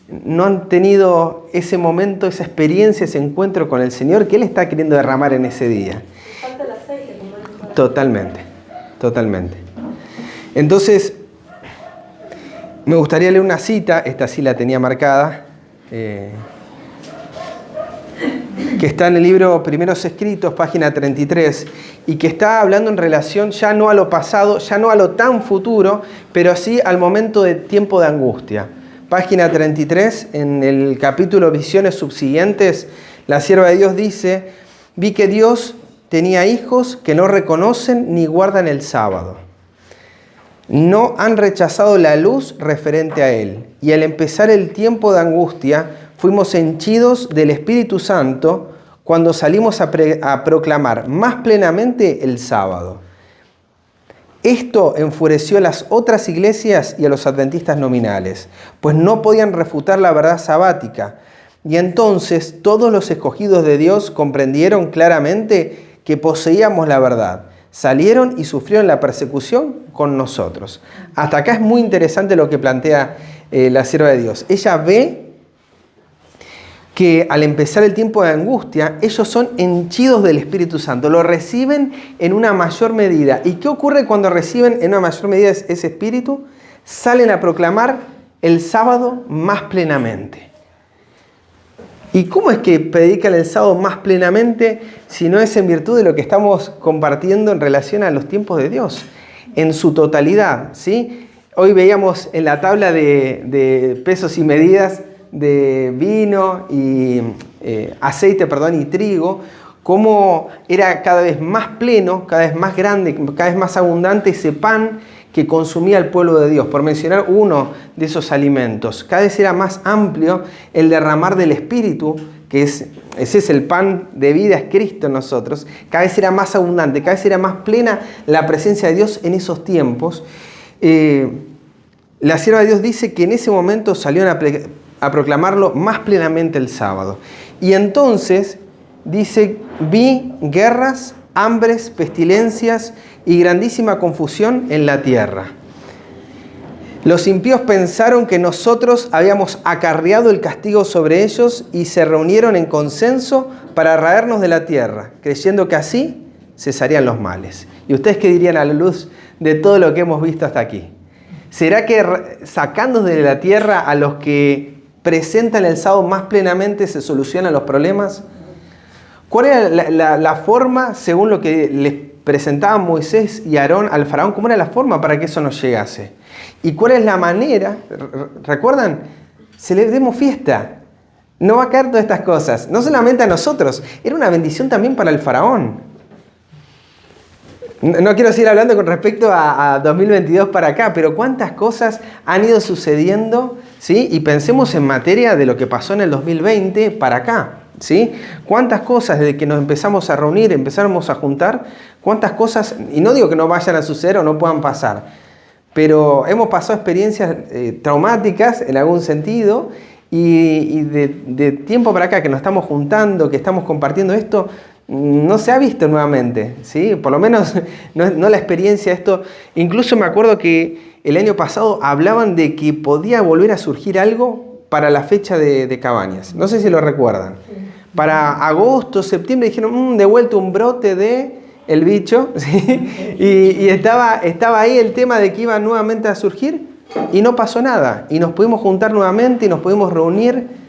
no han tenido ese momento, esa experiencia, ese encuentro con el Señor que Él está queriendo derramar en ese día. Falta el aceite, como dijo. Totalmente. Entonces, me gustaría leer una cita, esta sí la tenía marcada, que está en el libro Primeros Escritos, página 33, y que está hablando en relación ya no a lo pasado, ya no a lo tan futuro, pero sí al momento de tiempo de angustia. Página 33, en el capítulo Visiones subsiguientes, la sierva de Dios dice: vi que Dios tenía hijos que no reconocen ni guardan el sábado. No han rechazado la luz referente a Él. Y al empezar el tiempo de angustia, fuimos henchidos del Espíritu Santo cuando salimos a proclamar más plenamente el sábado. Esto enfureció a las otras iglesias y a los adventistas nominales, pues no podían refutar la verdad sabática. Y entonces todos los escogidos de Dios comprendieron claramente que poseíamos la verdad. Salieron y sufrieron la persecución con nosotros. Hasta acá es muy interesante lo que plantea la sierva de Dios. Ella ve que al empezar el tiempo de angustia, ellos son henchidos del Espíritu Santo, lo reciben en una mayor medida. ¿Y qué ocurre cuando reciben en una mayor medida ese Espíritu? Salen a proclamar el sábado más plenamente. ¿Y cómo es que predican el sábado más plenamente si no es en virtud de lo que estamos compartiendo en relación a los tiempos de Dios? En su totalidad, ¿sí? Hoy veíamos en la tabla de pesos y medidas de vino y aceite, y trigo, cómo era cada vez más pleno, cada vez más grande, cada vez más abundante ese pan que consumía el pueblo de Dios, por mencionar uno de esos alimentos. Cada vez era más amplio el derramar del Espíritu, que ese es el pan de vida, es Cristo en nosotros. Cada vez era más abundante, cada vez era más plena la presencia de Dios en esos tiempos. La sierva de Dios dice que en ese momento salieron a proclamarlo más plenamente el sábado. Y entonces dice: vi guerras, hambres, pestilencias y grandísima confusión en la tierra. Los impíos pensaron que nosotros habíamos acarreado el castigo sobre ellos y se reunieron en consenso para raernos de la tierra, creyendo que así cesarían los males. ¿Y ustedes qué dirían a la luz de todo lo que hemos visto hasta aquí? ¿Será que sacando de la tierra a los que presentan el sábado más plenamente se solucionan los problemas? ¿Cuál era la forma, según lo que les presentaban Moisés y Aarón al faraón? ¿Cómo era la forma para que eso nos llegase? ¿Y cuál es la manera? ¿Recuerdan? Se les demos fiesta. No va a caer todas estas cosas. No solamente a nosotros. Era una bendición también para el faraón. No quiero seguir hablando con respecto a 2022 para acá, pero cuántas cosas han ido sucediendo, ¿sí? Y pensemos en materia de lo que pasó en el 2020 para acá, ¿sí? Cuántas cosas desde que nos empezamos a reunir, empezamos a juntar, cuántas cosas, y no digo que no vayan a suceder o no puedan pasar, pero hemos pasado experiencias traumáticas en algún sentido, y de tiempo para acá que nos estamos juntando, que estamos compartiendo esto, no se ha visto nuevamente, ¿sí? Por lo menos no la experiencia de esto. Incluso me acuerdo que el año pasado hablaban de que podía volver a surgir algo para la fecha de Cabañas. No sé si lo recuerdan. Para agosto, septiembre dijeron, de vuelta un brote de el bicho, ¿sí? y estaba ahí el tema de que iba nuevamente a surgir y no pasó nada. Y nos pudimos juntar nuevamente y nos pudimos reunir.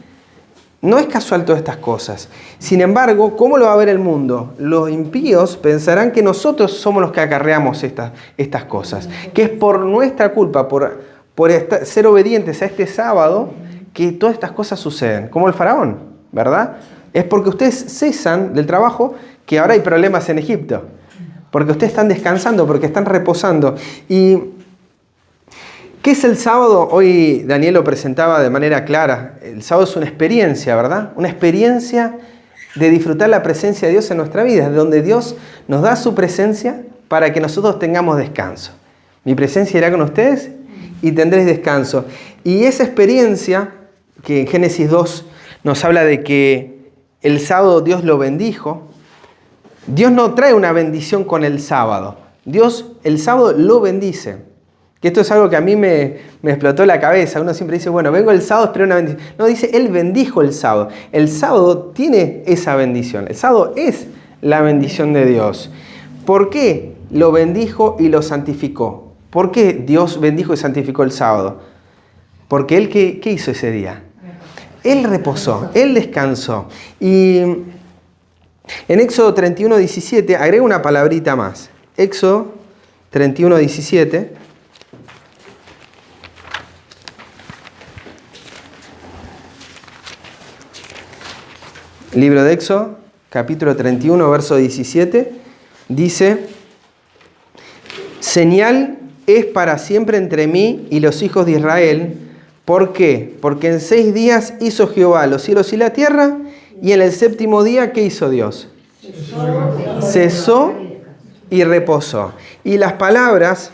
No es casual todas estas cosas. Sin embargo, ¿cómo lo va a ver el mundo? Los impíos pensarán que nosotros somos los que acarreamos estas cosas. Que es por nuestra culpa, por ser obedientes a este sábado, que todas estas cosas suceden. Como el faraón, ¿verdad? Es porque ustedes cesan del trabajo que ahora hay problemas en Egipto. Porque ustedes están descansando, porque están reposando. Y ¿qué es el sábado? Hoy Daniel lo presentaba de manera clara. El sábado es una experiencia, ¿verdad? Una experiencia de disfrutar la presencia de Dios en nuestra vida, donde Dios nos da su presencia para que nosotros tengamos descanso. Mi presencia irá con ustedes y tendréis descanso. Y esa experiencia, que en Génesis 2 nos habla de que el sábado Dios lo bendijo, Dios no trae una bendición con el sábado. Dios el sábado lo bendice. Que esto es algo que a mí me explotó la cabeza. Uno siempre dice, bueno, vengo el sábado, espero una bendición. No, dice, Él bendijo el sábado. El sábado tiene esa bendición. El sábado es la bendición de Dios. ¿Por qué lo bendijo y lo santificó? ¿Por qué Dios bendijo y santificó el sábado? Porque Él, ¿qué hizo ese día? Él reposó, Él descansó. Y en Éxodo 31, 17, agrega una palabrita más. Éxodo 31, 17. Libro de Éxodo, capítulo 31, verso 17, dice: señal es para siempre entre mí y los hijos de Israel. ¿Por qué? Porque en 6 días hizo Jehová los cielos y la tierra, y en el 7º día, ¿qué hizo Dios? Cesó y reposó. Y las palabras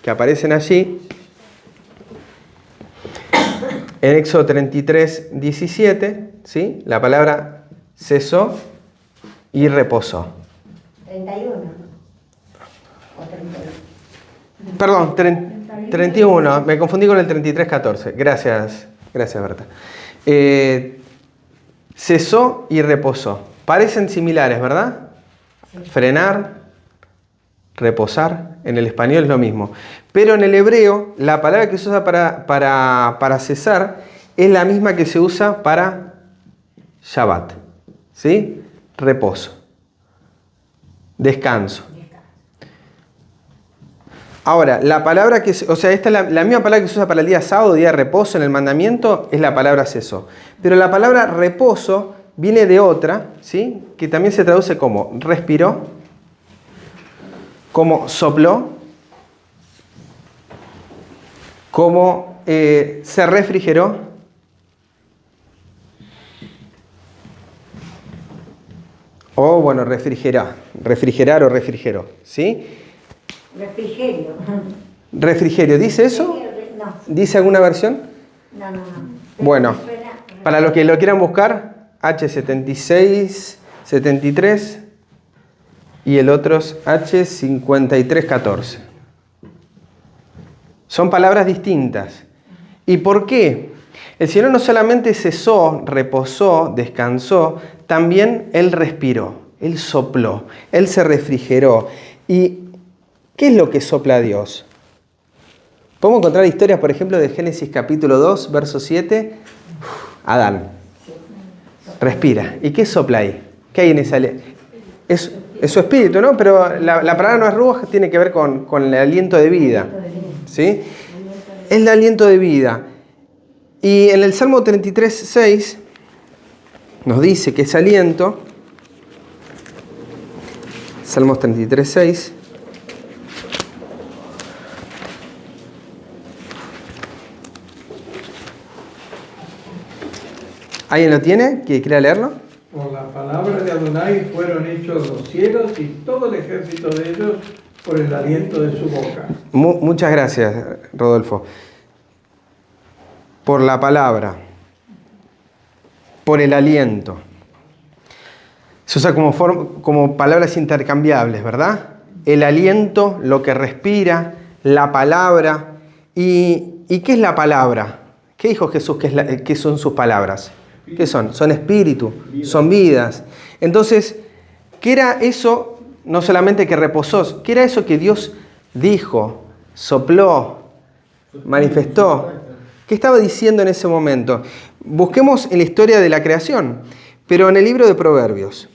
que aparecen allí, en Éxodo 33, 17, ¿sí? La palabra cesó y reposó. 31. O 32. Perdón, 31. Me confundí con el 33, 14. Gracias, Berta. Cesó y reposó. Parecen similares, ¿verdad? Sí. Frenar, reposar. En el español es lo mismo. Pero en el hebreo, la palabra que se usa para cesar es la misma que se usa para Shabbat. ¿Sí? Reposo. Descanso. Ahora, la palabra que... O sea, esta es la misma palabra que se usa para el día sábado, día de reposo en el mandamiento, es la palabra cesó. Pero la palabra reposo viene de otra, ¿sí? Que también se traduce como respiró, como sopló, como se refrigeró. O, bueno, refrigerar o refrigeró, ¿sí? Refrigerio. Refrigerio, ¿dice eso? No. ¿Dice alguna versión? No. Bueno, para los que lo quieran buscar, H76, 73 y el otro es H53, 14. Son palabras distintas. ¿Y por qué? El Señor no solamente cesó, reposó, descansó, también Él respiró, Él sopló, Él se refrigeró. ¿Y qué es lo que sopla Dios? Podemos encontrar historias, por ejemplo, de Génesis capítulo 2, verso 7. Adán respira. ¿Y qué sopla ahí? ¿Qué hay en esa ley? Es su espíritu, ¿no? Pero la palabra no es ruaj, tiene que ver con el aliento de vida. ¿Sí? Es el aliento de vida. Y en el Salmo 33, 6 nos dice que ese aliento, Salmos 33, 6, ¿alguien lo tiene? ¿Que quiera leerlo? Por la palabra de Adonai fueron hechos los cielos y todo el ejército de ellos por el aliento de su boca. Muchas gracias, Rodolfo. Por la palabra, por el aliento. Se usa como palabras intercambiables, ¿verdad? El aliento, lo que respira, la palabra. ¿Y qué es la palabra? ¿Qué dijo Jesús que son sus palabras? ¿Qué son? Son espíritu, son vidas. Entonces, ¿qué era eso? No solamente que reposó, ¿qué era eso que Dios dijo, sopló, manifestó? ¿Qué estaba diciendo en ese momento? Busquemos en la historia de la creación, pero en el libro de Proverbios.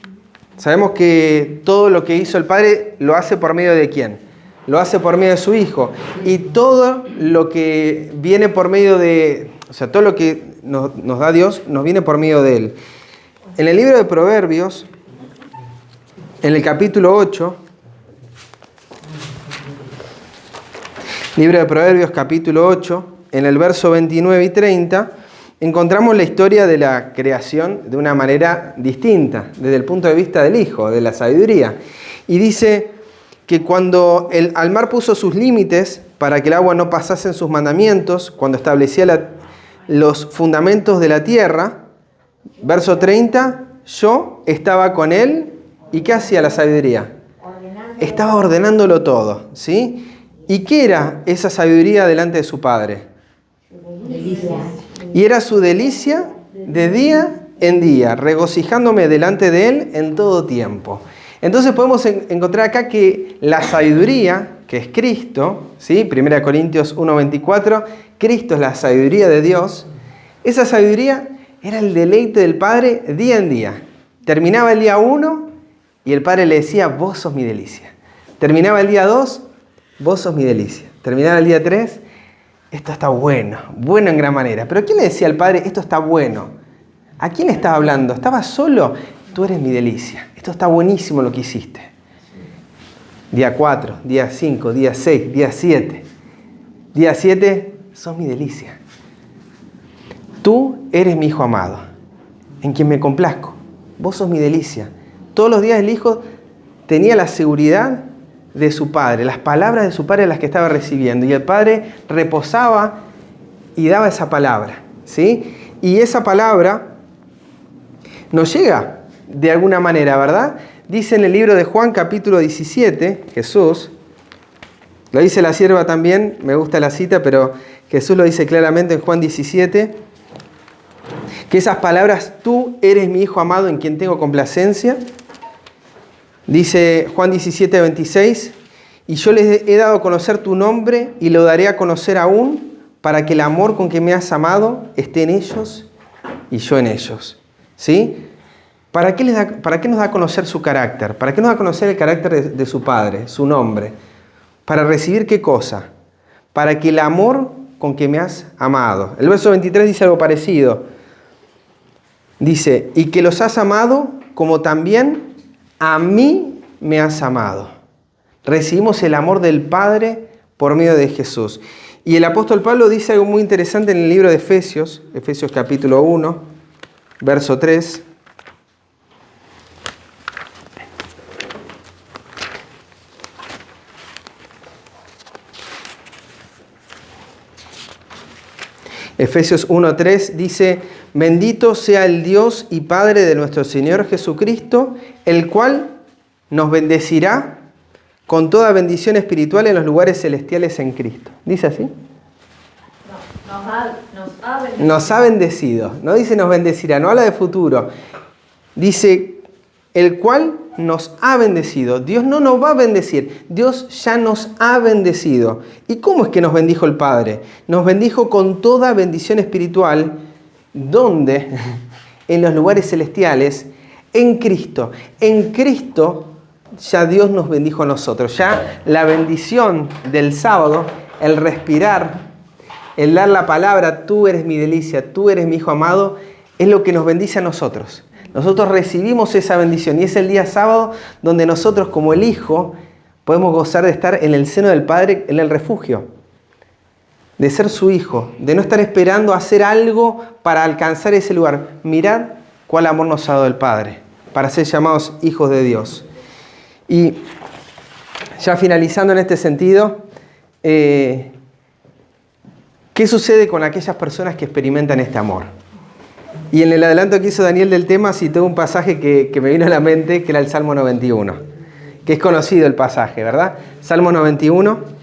Sabemos que todo lo que hizo el Padre lo hace por medio de ¿quién? Lo hace por medio de su Hijo. Y todo lo que viene por medio de... O sea, todo lo que nos da Dios nos viene por medio de Él. En el libro de Proverbios, en el capítulo 8, libro de Proverbios capítulo 8, en el verso 29 y 30, encontramos la historia de la creación de una manera distinta, desde el punto de vista del Hijo, de la sabiduría. Y dice que cuando al mar puso sus límites para que el agua no pasase en sus mandamientos, cuando establecía los fundamentos de la tierra, verso 30, yo estaba con él, ¿y qué hacía la sabiduría? Estaba ordenándolo todo, ¿sí? ¿Y qué era esa sabiduría delante de su Padre? Y era su delicia de día en día, regocijándome delante de Él en todo tiempo. Entonces podemos encontrar acá que la sabiduría, que es Cristo, ¿sí? 1 Corintios 1:24, Cristo es la sabiduría de Dios. Esa sabiduría era el deleite del Padre día en día. Terminaba el día 1 y el Padre le decía, vos sos mi delicia. Terminaba el día 2, vos sos mi delicia. Terminaba el día 3, esto está bueno, bueno en gran manera. Pero ¿quién le decía al Padre, esto está bueno? ¿A quién estaba hablando? ¿Estaba solo? Tú eres mi delicia. Esto está buenísimo lo que hiciste. Día 4, día 5, día 6, día 7. Día 7, sos mi delicia. Tú eres mi Hijo amado, en quien me complazco. Vos sos mi delicia. Todos los días el Hijo tenía la seguridad de su Padre, las palabras de su Padre las que estaba recibiendo. Y el Padre reposaba y daba esa palabra, ¿sí? Y esa palabra nos llega de alguna manera, ¿verdad? Dice en el libro de Juan capítulo 17, Jesús, lo dice la sierva también, me gusta la cita, pero Jesús lo dice claramente en Juan 17, que esas palabras, tú eres mi Hijo amado en quien tengo complacencia. Dice Juan 17:26, y yo les he dado a conocer tu nombre y lo daré a conocer aún para que el amor con que me has amado esté en ellos y yo en ellos. ¿Sí? ¿Para qué nos da a conocer su carácter? ¿Para qué nos da a conocer el carácter de su Padre, su nombre? ¿Para recibir qué cosa? Para que el amor con que me has amado. El verso 23 dice algo parecido. Dice, y que los has amado como también a mí me has amado. Recibimos el amor del Padre por medio de Jesús. Y el apóstol Pablo dice algo muy interesante en el libro de Efesios, Efesios capítulo 1, verso 3. Efesios 1:3 dice, bendito sea el Dios y Padre de nuestro Señor Jesucristo, el cual nos bendecirá con toda bendición espiritual en los lugares celestiales en Cristo. ¿Dice así? Nos ha bendecido. No dice nos bendecirá, no habla de futuro. Dice, el cual nos ha bendecido. Dios no nos va a bendecir. Dios ya nos ha bendecido. ¿Y cómo es que nos bendijo el Padre? Nos bendijo con toda bendición espiritual. ¿Dónde? En los lugares celestiales, en Cristo. En Cristo ya Dios nos bendijo a nosotros. Ya la bendición del sábado, el respirar, el dar la palabra, tú eres mi delicia, tú eres mi Hijo amado, es lo que nos bendice a nosotros. Nosotros recibimos esa bendición y es el día sábado donde nosotros como el Hijo podemos gozar de estar en el seno del Padre, en el refugio, de ser su Hijo, de no estar esperando hacer algo para alcanzar ese lugar. Mirad cuál amor nos ha dado el Padre para ser llamados hijos de Dios. Y ya finalizando en este sentido, ¿qué sucede con aquellas personas que experimentan este amor? Y en el adelanto que hizo Daniel del tema citó un pasaje que me vino a la mente, que era el Salmo 91, que es conocido el pasaje, ¿verdad? Salmo 91.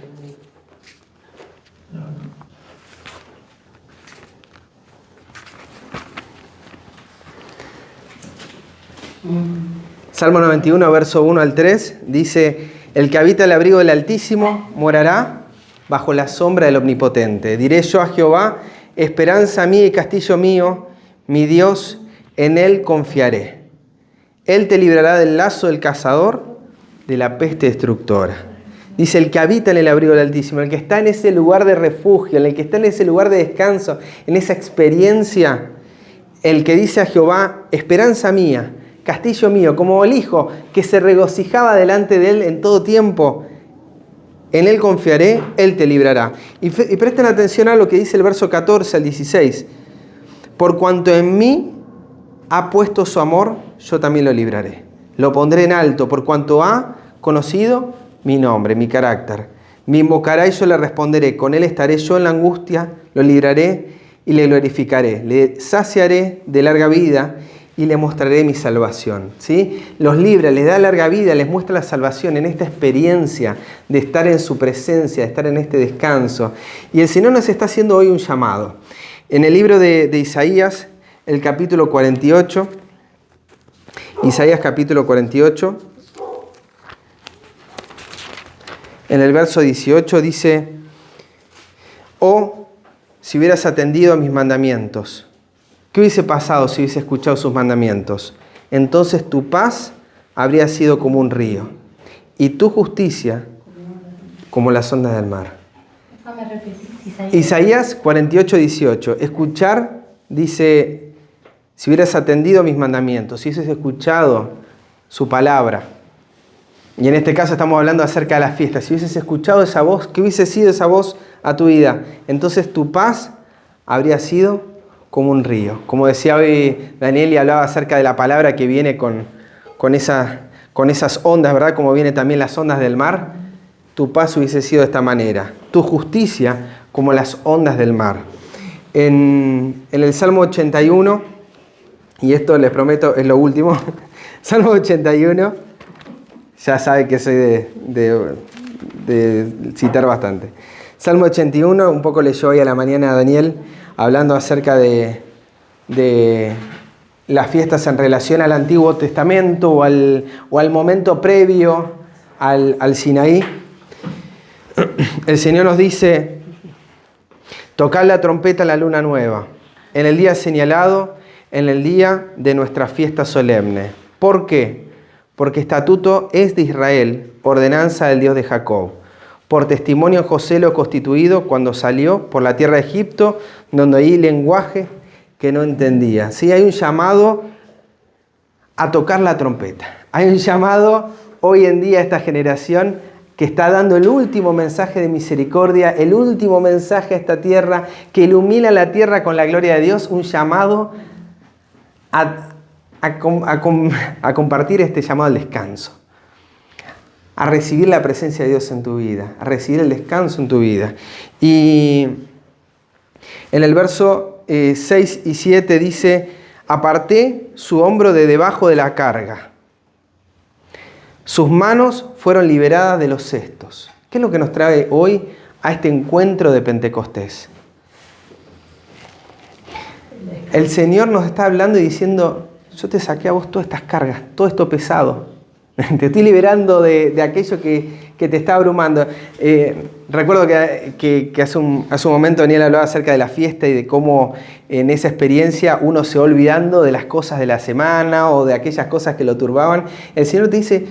Salmo 91, verso 1 al 3, dice: el que habita el abrigo del Altísimo morará bajo la sombra del Omnipotente. Diré yo a Jehová, esperanza mía y castillo mío, mi Dios, en él confiaré. Él te librará del lazo del cazador, de la peste destructora. Dice: el que habita en el abrigo del Altísimo, el que está en ese lugar de refugio, el que está en ese lugar de descanso, en esa experiencia, el que dice a Jehová, esperanza mía, castillo mío, como el hijo que se regocijaba delante de él en todo tiempo, en él confiaré, él te librará. Y presten atención a lo que dice el verso 14 al 16. Por cuanto en mí ha puesto su amor, yo también lo libraré. Lo pondré en alto, por cuanto ha conocido mi nombre, mi carácter. Me invocará y yo le responderé. Con él estaré yo en la angustia, lo libraré y le glorificaré. Le saciaré de larga vida y le mostraré mi salvación. ¿Sí? Los libra, les da larga vida, les muestra la salvación en esta experiencia de estar en su presencia, de estar en este descanso. Y el Señor nos está haciendo hoy un llamado. En el libro de Isaías, el capítulo 48, Isaías capítulo 48, en el verso 18 dice: oh, si hubieras atendido a mis mandamientos. ¿Qué hubiese pasado si hubiese escuchado sus mandamientos? Entonces tu paz habría sido como un río y tu justicia como las ondas del mar. Isaías 48, 18. Escuchar, dice, si hubieras atendido a mis mandamientos, si hubieses escuchado su palabra. Y en este caso estamos hablando acerca de las fiestas. Si hubieses escuchado esa voz, ¿qué hubiese sido esa voz a tu vida? Entonces tu paz habría sido como un río. Como decía hoy Daniel, y hablaba acerca de la palabra que viene con esas ondas, ¿verdad? Como vienen también las ondas del mar. Tu paz hubiese sido de esta manera. Tu justicia como las ondas del mar. En el Salmo 81, y esto les prometo es lo último, Salmo 81, ya sabe que soy de citar bastante. Salmo 81, un poco leyó hoy a la mañana a Daniel, hablando acerca de las fiestas en relación al Antiguo Testamento o al momento previo al Sinaí. El Señor nos dice: tocad la trompeta en la luna nueva, en el día señalado, en el día de nuestra fiesta solemne. ¿Por qué? Porque estatuto es de Israel, ordenanza del Dios de Jacob. Por testimonio José lo constituido cuando salió por la tierra de Egipto, donde hay lenguaje que no entendía. Sí, hay un llamado a tocar la trompeta. Hay un llamado hoy en día a esta generación que está dando el último mensaje de misericordia, el último mensaje a esta tierra, que ilumina la tierra con la gloria de Dios, un llamado a compartir este llamado al descanso. A recibir la presencia de Dios en tu vida, a recibir el descanso en tu vida. Y en el verso 6 y 7 dice: aparté su hombro de debajo de la carga. Sus manos fueron liberadas de los cestos. ¿Qué es lo que nos trae hoy a este encuentro de Pentecostés? El Señor nos está hablando y diciendo: yo te saqué a vos todas estas cargas, todo esto pesado. Te estoy liberando de aquello que te está abrumando. Recuerdo que hace un momento Daniel hablaba acerca de la fiesta y de cómo en esa experiencia uno se va olvidando de las cosas de la semana o de aquellas cosas que lo turbaban. El Señor te dice: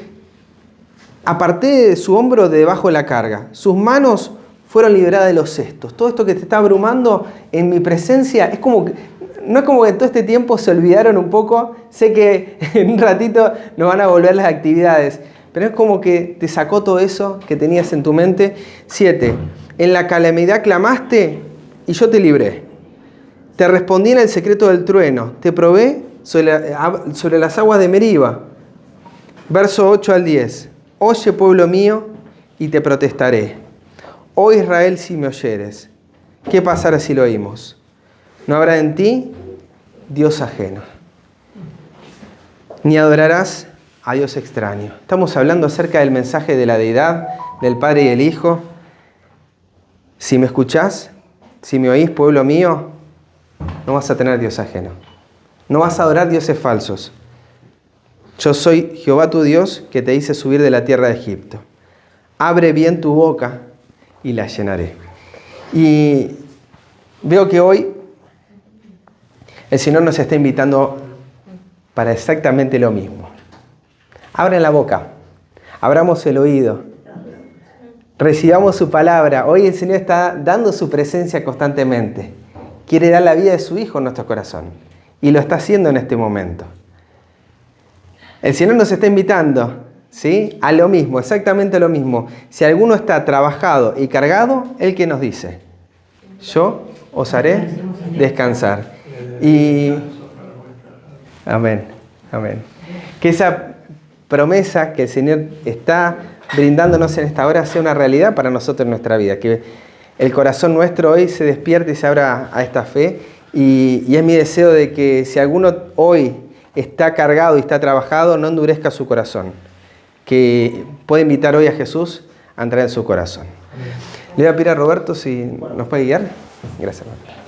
aparté de su hombro de debajo de la carga. Sus manos fueron liberadas de los cestos. Todo esto que te está abrumando en mi presencia es como que... No es como que en todo este tiempo se olvidaron un poco. Sé que en un ratito nos van a volver las actividades. Pero es como que te sacó todo eso que tenías en tu mente. 7. En la calamidad clamaste y yo te libré. Te respondí en el secreto del trueno. Te probé sobre las aguas de Meriba. Verso 8 al 10. Oye, pueblo mío, y te protestaré. Oh Israel, si me oyeres. ¿Qué pasará si lo oímos? No habrá en ti Dios ajeno, ni adorarás a Dios extraño. Estamos hablando acerca del mensaje de la deidad, del Padre y el Hijo. Si me escuchás, si me oís, pueblo mío, no vas a tener Dios ajeno. No vas a adorar dioses falsos. Yo soy Jehová tu Dios, que te hice subir de la tierra de Egipto. Abre bien tu boca y la llenaré. Y veo que hoy el Señor nos está invitando para exactamente lo mismo. Abran la boca, abramos el oído, recibamos su palabra. Hoy el Señor está dando su presencia constantemente. Quiere dar la vida de su Hijo en nuestro corazón. Y lo está haciendo en este momento. El Señor nos está invitando, ¿sí?, a lo mismo, exactamente lo mismo. Si alguno está trabajado y cargado, Él que nos dice: yo os haré descansar. Y amén, amén. Que esa promesa que el Señor está brindándonos en esta hora sea una realidad para nosotros en nuestra vida. Que el corazón nuestro hoy se despierte y se abra a esta fe. Y es mi deseo de que si alguno hoy está cargado y está trabajado, no endurezca su corazón. Que puede invitar hoy a Jesús a entrar en su corazón. Le voy a pedir a Roberto si nos puede guiar. Gracias, hermano.